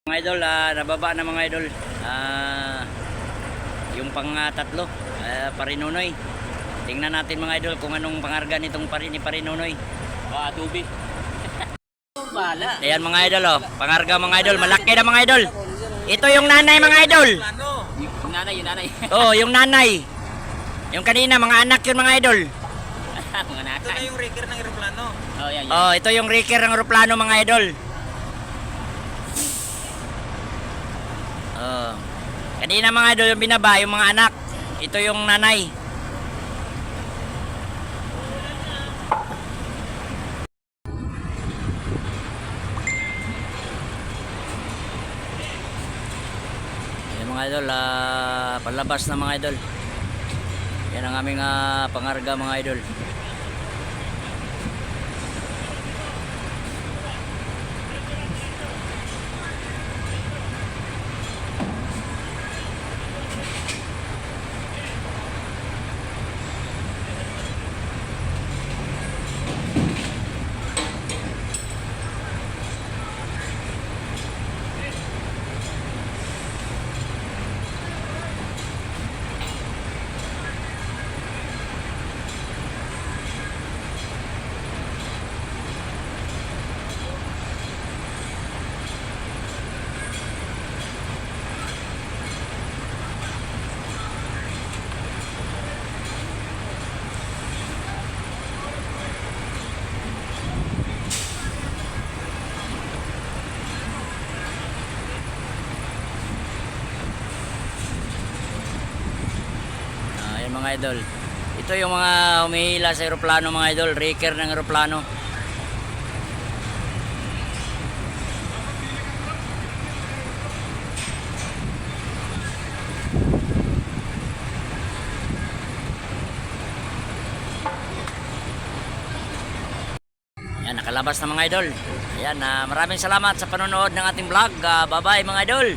Mga idol, nababa na mga idol. Yung tatlo, Parinunoy. Tingnan natin mga idol kung anong pangarga nitong ni Parinunoy. Adobe. Bala. Ayan mga idol, pangarga mga idol, malaki na mga idol. Ito yung nanay mga idol. Yung nanay. Oh, yung nanay. Yung kanina mga anak yun mga idol. Mga anak. Ito na yung reker ng eroplano. Oh, yan. Oh, ito yung reker ng eroplano mga idol. Oh. Kanina mga idol yung binaba, yung mga anak. Ito yung nanay. Ayan mga idol, palabas na mga idol. Yan ang aming pangarga mga idol. Ayan mga idol. Ito yung mga humihila sa eroplano mga idol, reker ng eroplano. Ayan, nakalabas na mga idol. Ayan, maraming salamat sa panonood ng ating vlog. Bye bye mga idol.